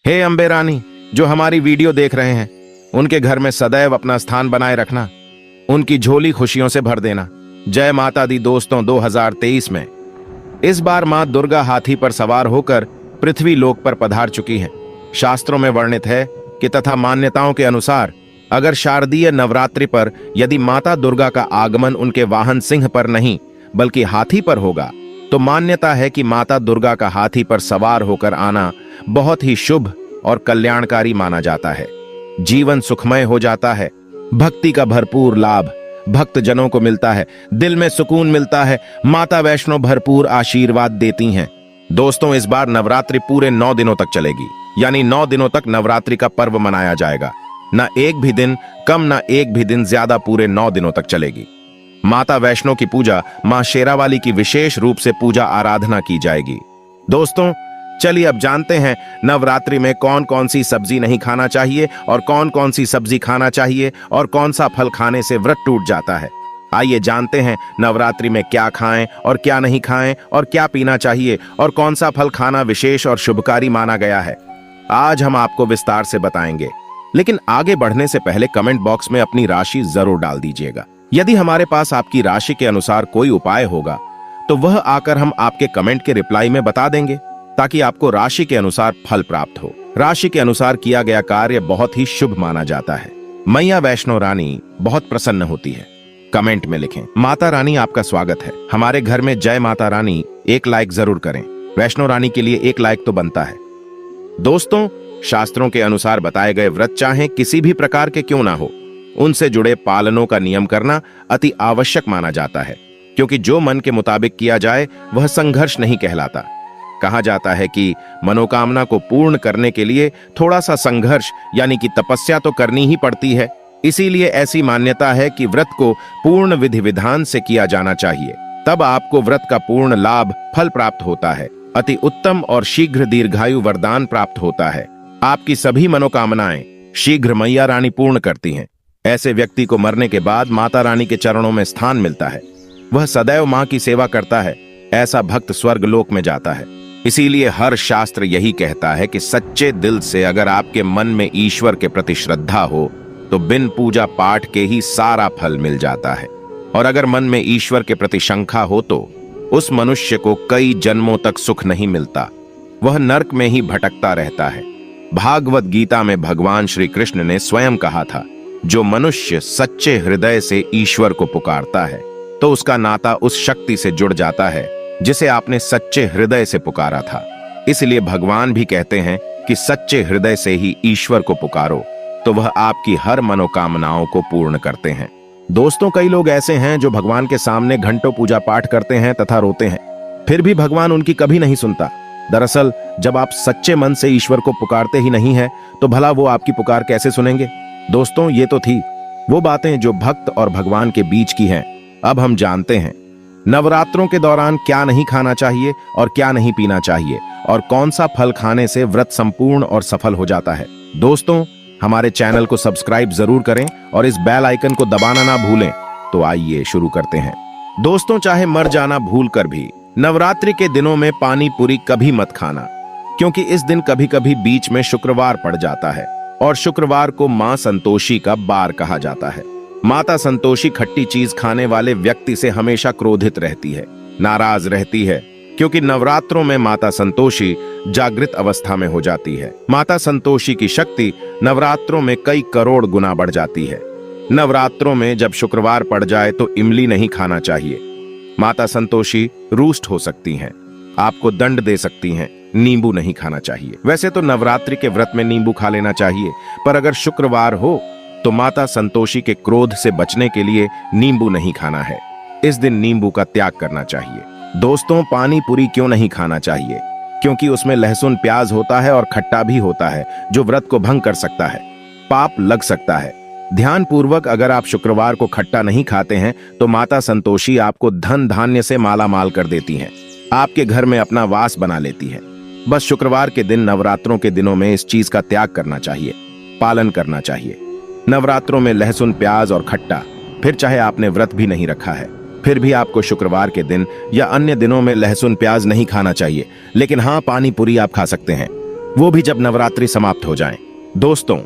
हे अम्बे रानी, जो हमारी वीडियो देख रहे हैं उनके घर में सदैव अपना स्थान बनाए रखना, उनकी झोली खुशियों से भर देना। जय माता दी। दोस्तों, 2023 में इस बार मां दुर्गा हाथी पर सवार होकर पृथ्वी लोक पर पधार चुकी हैं। शास्त्रों में वर्णित है कि तथा मान्यताओं के अनुसार अगर शारदीय नवरात्रि पर यदि माता दुर्गा का आगमन उनके वाहन सिंह पर नहीं बल्कि हाथी पर होगा तो मान्यता है कि माता दुर्गा का हाथी पर सवार होकर आना बहुत ही शुभ और कल्याणकारी माना जाता है। जीवन सुखमय हो जाता है, भक्ति का भरपूर लाभ भक्त जनों को मिलता है, दिल में सुकून मिलता है, माता वैष्णो भरपूर आशीर्वाद देती हैं। दोस्तों, इस बार नवरात्रि पूरे 9 दिनों तक चलेगी, यानी 9 दिनों तक नवरात्रि का पर्व मनाया जाएगा। न एक भी दिन कम न एक भी दिन ज्यादा, पूरे 9 दिनों तक चलेगी। माता वैष्णो की पूजा, मां शेरावाली की विशेष रूप से पूजा आराधना की जाएगी। दोस्तों, चलिए अब जानते हैं नवरात्रि में कौन कौन सी सब्जी नहीं खाना चाहिए और कौन कौन सी सब्जी खाना चाहिए और कौन सा फल खाने से व्रत टूट जाता है। आइए जानते हैं नवरात्रि में क्या खाएं और क्या नहीं खाएं और क्या पीना चाहिए और कौन सा फल खाना विशेष और शुभकारी माना गया है। आज हम आपको विस्तार से बताएंगे, लेकिन आगे बढ़ने से पहले कमेंट बॉक्स में अपनी राशि जरूर डाल दीजिएगा। यदि हमारे पास आपकी राशि के अनुसार कोई उपाय होगा तो वह आकर हम आपके कमेंट के रिप्लाई में बता देंगे, ताकि आपको राशि के अनुसार फल प्राप्त हो। राशि के अनुसार किया गया कार्य बहुत ही शुभ माना जाता है। मैया वैष्णो रानी बहुत प्रसन्न होती है। कमेंट में लिखें, माता रानी आपका स्वागत है, हमारे घर में जय माता रानी। 1 लाइक जरूर करें, वैष्णो रानी के लिए 1 लाइक तो बनता है। दोस्तों, शास्त्रों के अनुसार बताए गए व्रत चाहे किसी भी प्रकार के क्यों ना हो, उनसे जुड़े पालनों का नियम करना अति आवश्यक माना जाता है, क्योंकि जो मन के मुताबिक किया जाए वह संघर्ष नहीं कहलाता। कहा जाता है कि मनोकामना को पूर्ण करने के लिए थोड़ा सा संघर्ष यानी कि तपस्या तो करनी ही पड़ती है। इसीलिए ऐसी मान्यता है कि व्रत को पूर्ण विधि विधान से किया जाना चाहिए, तब आपको व्रत का पूर्ण लाभ फल प्राप्त होता है। अति उत्तम और शीघ्र दीर्घायु वरदान प्राप्त होता है। आपकी सभी मनोकामनाएं शीघ्र मैया रानी पूर्ण करती हैं। ऐसे व्यक्ति को मरने के बाद माता रानी के चरणों में स्थान मिलता है। वह सदैव मां की सेवा करता है। ऐसा भक्त स्वर्ग लोक में जाता है। इसीलिए हर शास्त्र यही कहता है कि सच्चे दिल से अगर आपके मन में ईश्वर के प्रति श्रद्धा हो तो बिन पूजा पाठ के ही सारा फल मिल जाता है। और अगर मन में ईश्वर के प्रति शंका हो तो उस मनुष्य को कई जन्मों तक सुख नहीं मिलता, वह नरक में ही भटकता रहता है। भागवत गीता में भगवान श्री कृष्ण ने स्वयं कहा था, जो मनुष्य सच्चे हृदय से ईश्वर को पुकारता है तो उसका नाता उस शक्ति से जुड़ जाता है जिसे आपने सच्चे हृदय से पुकारा था। इसलिए भगवान भी कहते हैं कि सच्चे हृदय से ही ईश्वर को पुकारो तो वह आपकी हर मनोकामनाओं को पूर्ण करते हैं। दोस्तों, कई लोग ऐसे हैं जो भगवान के सामने घंटों पूजा पाठ करते हैं तथा रोते हैं, फिर भी भगवान उनकी कभी नहीं सुनता। दरअसल जब आप सच्चे मन से ईश्वर को पुकारते ही नहीं है तो भला वो आपकी पुकार कैसे सुनेंगे। दोस्तों, ये तो थी वो बातें जो भक्त और भगवान के बीच की हैं। अब हम जानते हैं नवरात्रों के दौरान क्या नहीं खाना चाहिए और क्या नहीं पीना चाहिए और कौन सा फल खाने से व्रत संपूर्ण और सफल हो जाता है। दोस्तों, हमारे चैनल को सब्सक्राइब जरूर करें और इस बेल आइकन को दबाना ना भूलें। तो आइए शुरू करते हैं। दोस्तों, चाहे मर जाना भूल कर भी नवरात्रि के दिनों में पानी पूरी कभी मत खाना, क्योंकि इस दिन कभी कभी बीच में शुक्रवार पड़ जाता है और शुक्रवार को मां संतोषी का बार कहा जाता है। माता संतोषी खट्टी चीज खाने वाले व्यक्ति से हमेशा क्रोधित रहती है, नाराज रहती है, क्योंकि नवरात्रों में माता संतोषी जागृत अवस्था में हो जाती है। माता संतोषी की शक्ति नवरात्रों में कई करोड़ गुना बढ़ जाती है। नवरात्रों में जब शुक्रवार पड़ जाए तो इमली नहीं खाना चाहिए। माता संतोषी रुष्ट हो सकती हैं, आपको दंड दे सकती हैं। नींबू नहीं खाना चाहिए। वैसे तो नवरात्रि के व्रत में नींबू खा लेना चाहिए, पर अगर शुक्रवार हो तो माता संतोषी के क्रोध से बचने के लिए नींबू नहीं खाना है। इस दिन नींबू का त्याग करना चाहिए। दोस्तों, पानी पूरी क्यों नहीं खाना चाहिए? क्योंकि उसमें लहसुन प्याज होता है और खट्टा भी होता है, जो व्रत को भंग कर सकता है, पाप लग सकता है। ध्यान पूर्वक अगर आप शुक्रवार को खट्टा नहीं खाते हैं तो माता संतोषी आपको धन धान्य से माला माल कर देती हैं, आपके घर में अपना वास बना लेती है। बस शुक्रवार के दिन नवरात्रों के दिनों में इस चीज का त्याग करना चाहिए, पालन करना चाहिए। नवरात्रों में लहसुन प्याज और खट्टा, फिर चाहे आपने व्रत भी नहीं रखा है फिर भी आपको शुक्रवार के दिन या अन्य दिनों में लहसुन प्याज नहीं खाना चाहिए। लेकिन हाँ, पानी पूरी आप खा सकते हैं। वो भी जब नवरात्रि समाप्त हो जाएं। दोस्तों,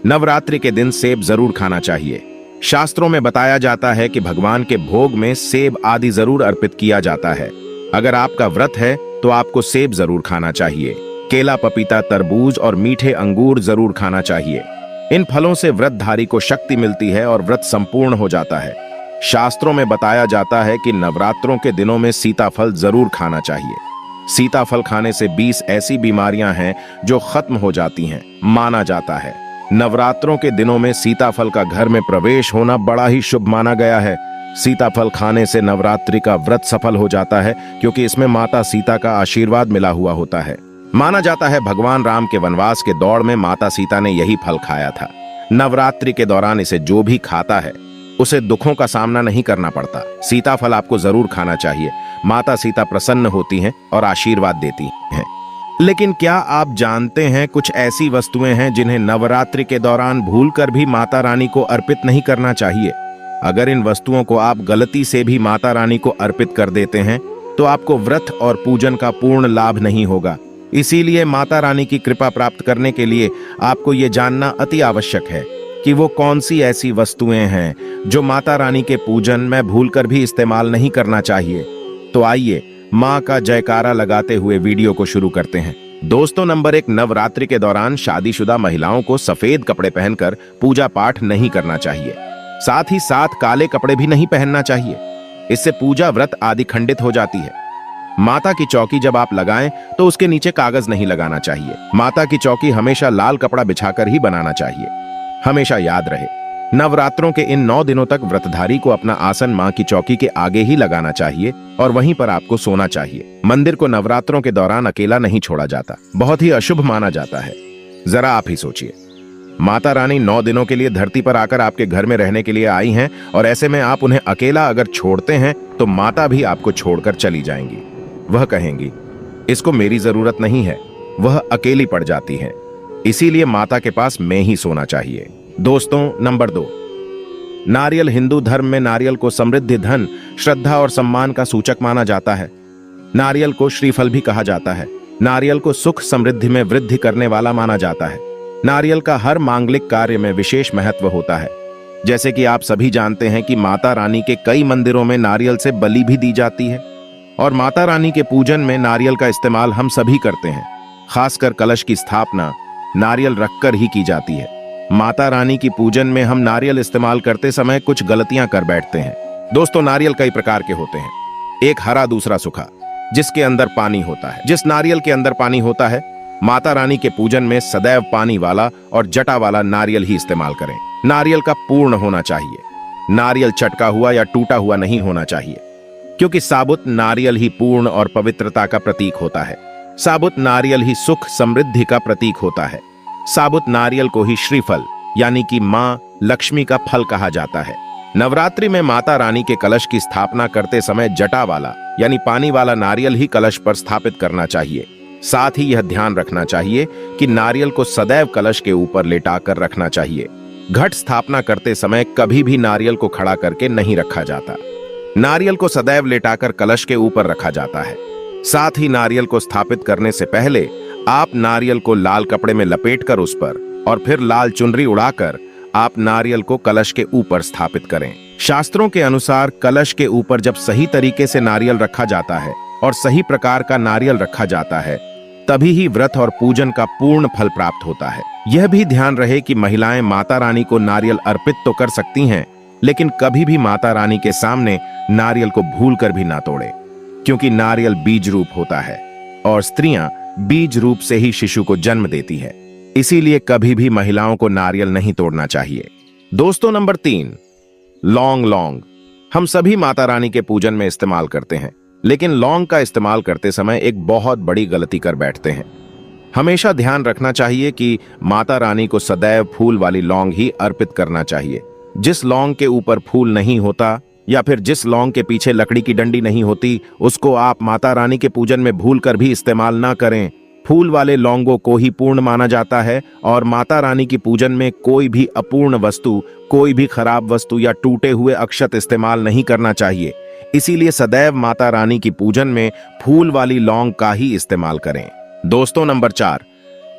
नवरात्रि के दिन सेब जरूर खाना चाहिए। शास्त्रों में बताया जाता है कि भगवान के भोग में सेब आदि जरूर अर्पित किया जाता है। अगर आपका व्रत है तो आपको सेब जरूर खाना चाहिए। केला, पपीता, तरबूज और मीठे अंगूर जरूर खाना चाहिए। इन फलों से व्रतधारी को शक्ति मिलती है और व्रत संपूर्ण हो जाता है। शास्त्रों में बताया जाता है कि नवरात्रों के दिनों में सीताफल जरूर खाना चाहिए। सीताफल खाने से 20 ऐसी बीमारियां हैं जो खत्म हो जाती हैं, माना जाता है। नवरात्रों के दिनों में सीताफल का घर में प्रवेश होना बड़ा ही शुभ माना गया है। सीताफल खाने से नवरात्रि का व्रत सफल हो जाता है, क्योंकि इसमें माता सीता का आशीर्वाद मिला हुआ होता है। माना जाता है भगवान राम के वनवास के दौर में माता सीता ने यही फल खाया था। नवरात्रि के दौरान इसे जो भी खाता है उसे दुखों का सामना नहीं करना पड़ता। सीताफल आपको जरूर खाना चाहिए। माता सीता प्रसन्न होती हैं और आशीर्वाद देती हैं। लेकिन क्या आप जानते हैं कुछ ऐसी वस्तुएं हैं जिन्हें नवरात्रि के दौरान भूलकर भी माता रानी को अर्पित नहीं करना चाहिए। अगर इन वस्तुओं को आप गलती से भी माता रानी को अर्पित कर देते हैं तो आपको व्रत और पूजन का पूर्ण लाभ नहीं होगा। इसीलिए माता रानी की कृपा प्राप्त करने के लिए आपको ये जानना अति आवश्यक है कि वो कौन सी ऐसी वस्तुएं हैं जो माता रानी के पूजन में भूलकर भी इस्तेमाल नहीं करना चाहिए। तो आइए माँ का जयकारा लगाते हुए वीडियो को शुरू करते हैं। दोस्तों, नंबर 1, नवरात्रि के दौरान शादीशुदा महिलाओं को सफेद कपड़े पहनकर पूजा पाठ नहीं करना चाहिए। साथ ही साथ काले कपड़े भी नहीं पहनना चाहिए। इससे पूजा व्रत आदि खंडित हो जाती है। माता की चौकी जब आप लगाएं तो उसके नीचे कागज नहीं लगाना चाहिए। माता की चौकी हमेशा लाल कपड़ा बिछाकर ही बनाना चाहिए। हमेशा याद रहे, नवरात्रों के इन 9 दिनों तक व्रतधारी को अपना आसन मां की चौकी के आगे ही लगाना चाहिए और वहीं पर आपको सोना चाहिए। मंदिर को नवरात्रों के दौरान अकेला नहीं छोड़ा जाता, बहुत ही अशुभ माना जाता है। जरा आप ही सोचिए, माता रानी 9 दिनों के लिए धरती पर आकर आपके घर में रहने के लिए आई हैं और ऐसे में आप उन्हें अकेला अगर छोड़ते हैं तो माता भी आपको छोड़कर चली जाएंगी। वह कहेंगी, इसको मेरी जरूरत नहीं है, वह अकेली पड़ जाती है। इसीलिए माता के पास में ही सोना चाहिए। दोस्तों, नंबर 2, नारियल। हिंदू धर्म में नारियल को समृद्धि, धन, श्रद्धा और सम्मान का सूचक माना जाता है। नारियल को श्रीफल भी कहा जाता है। नारियल को सुख समृद्धि में वृद्धि करने वाला माना जाता है। नारियल का हर मांगलिक कार्य में विशेष महत्व होता है। जैसे कि आप सभी जानते हैं कि माता रानी के कई मंदिरों में नारियल से बलि भी दी जाती है और माता रानी के पूजन में नारियल का इस्तेमाल हम सभी करते हैं। खासकर कलश की स्थापना नारियल रखकर ही की जाती है। माता रानी की पूजन में हम नारियल इस्तेमाल करते समय कुछ गलतियां कर बैठते हैं। दोस्तों, नारियल कई प्रकार के होते हैं, एक हरा, दूसरा सूखा, जिसके अंदर पानी होता है। जिस नारियल के अंदर पानी होता है, माता रानी के पूजन में सदैव पानी वाला और जटा वाला नारियल ही इस्तेमाल करें। नारियल का पूर्ण होना चाहिए। नारियल चटका हुआ या टूटा हुआ नहीं होना चाहिए, क्योंकि साबुत नारियल ही पूर्ण और पवित्रता का प्रतीक होता है। साबुत नारियल ही सुख समृद्धि का प्रतीक होता है। साबुत नारियल को ही श्रीफल यानी कि मां लक्ष्मी का फल कहा जाता है। नवरात्रि में माता रानी के कलश की स्थापना करते समय जटा वाला यानी पानी वाला नारियल ही कलश पर स्थापित करना चाहिए। साथ ही यह ध्यान रखना चाहिए कि नारियल को सदैव कलश के ऊपर लेटाकर रखना चाहिए। घट स्थापना करते समय कभी भी नारियल को खड़ा करके नहीं रखा जाता। नारियल को सदैव लेटाकर कलश के ऊपर रखा जाता है। साथ ही नारियल को स्थापित करने से पहले आप नारियल को लाल कपड़े में लपेटकर उस पर और फिर लाल चुनरी उड़ाकर आप नारियल को कलश के ऊपर स्थापित करें। शास्त्रों के अनुसार कलश के ऊपर जब सही तरीके से नारियल रखा जाता है और सही प्रकार का नारियल रखा जाता है, तभी ही व्रत और पूजन का पूर्ण फल प्राप्त होता है। यह भी ध्यान रहे कि महिलाएं माता रानी को नारियल अर्पित तो कर सकती हैं, लेकिन कभी भी माता रानी के सामने नारियल को भूलकर भी ना तोड़े, क्योंकि नारियल बीज रूप होता है और स्त्रियां बीज रूप से ही शिशु को जन्म देती है। इसीलिए कभी भी महिलाओं को नारियल नहीं तोड़ना चाहिए। दोस्तों, नंबर 3, लौंग। लौंग हम सभी माता रानी के पूजन में इस्तेमाल करते हैं, लेकिन लौंग का इस्तेमाल करते समय एक बहुत बड़ी गलती कर बैठते हैं। हमेशा ध्यान रखना चाहिए कि माता रानी को सदैव फूल वाली लौंग ही अर्पित करना चाहिए। जिस लौंग के ऊपर फूल नहीं होता या फिर जिस लौंग के पीछे लकड़ी की डंडी नहीं होती, उसको आप माता रानी के पूजन में भूलकर भी इस्तेमाल ना करें। फूल वाले लौंगों को ही पूर्ण माना जाता है और माता रानी की पूजन में कोई भी अपूर्ण वस्तु, कोई भी खराब वस्तु या टूटे हुए अक्षत इस्तेमाल नहीं करना चाहिए। इसीलिए सदैव माता रानी की पूजन में फूल वाली लौंग का ही इस्तेमाल करें। दोस्तों, नंबर 4,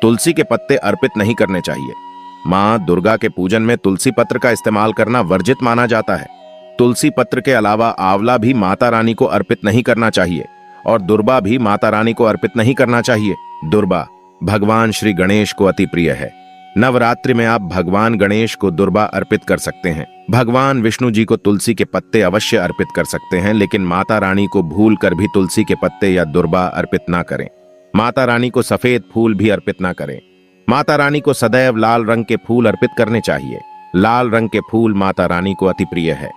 तुलसी के पत्ते अर्पित नहीं करने चाहिए। मां दुर्गा के पूजन में तुलसी पत्र का इस्तेमाल करना वर्जित माना जाता है। तुलसी पत्र के अलावा आंवला भी माता रानी को अर्पित नहीं करना चाहिए और दुर्बा भी माता रानी को अर्पित नहीं करना चाहिए। दुर्बा भगवान श्री गणेश को अति प्रिय है। नवरात्रि में आप भगवान गणेश को दुर्बा अर्पित कर सकते हैं। भगवान विष्णु जी को तुलसी के पत्ते अवश्य अर्पित कर सकते हैं, लेकिन माता रानी को भूल कर भी तुलसी के पत्ते या दुर्बा अर्पित ना करें। माता रानी को सफेद फूल भी अर्पित ना करें। माता रानी को सदैव लाल रंग के फूल अर्पित करने चाहिए। लाल रंग के फूल माता रानी को अति प्रिय है।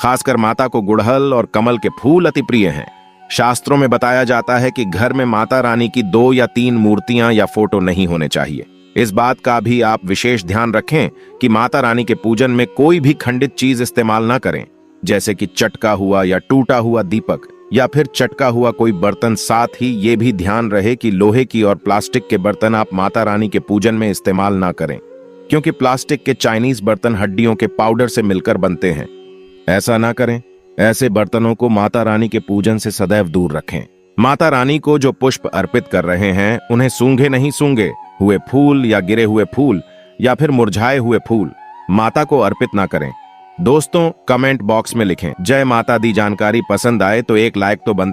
खासकर माता को गुड़हल और कमल के फूल अति प्रिय हैं। शास्त्रों में बताया जाता है कि घर में माता रानी की 2 या 3 मूर्तियां या फोटो नहीं होने चाहिए। इस बात का भी आप विशेष ध्यान रखें कि माता रानी के पूजन में कोई भी खंडित चीज इस्तेमाल ना करें, जैसे कि चटका हुआ या टूटा हुआ दीपक या फिर चटका हुआ कोई बर्तन। साथ ही ये भी ध्यान रहे कि लोहे की और प्लास्टिक के बर्तन आप माता रानी के पूजन में इस्तेमाल ना करें, क्योंकि प्लास्टिक के चाइनीज बर्तन हड्डियों के पाउडर से मिलकर बनते हैं। ऐसा ना करें। ऐसे बर्तनों को माता रानी के पूजन से सदैव दूर रखें। माता रानी को जो पुष्प अर्पित कर रहे हैं उन्हें सूंघे नहीं सूंघे हुए फूल या गिरे हुए फूल या फिर मुरझाए हुए फूल माता को अर्पित ना करें। दोस्तों, कमेंट बॉक्स में लिखें जय माता दी। जानकारी पसंद आए तो एक लाइक तो बनता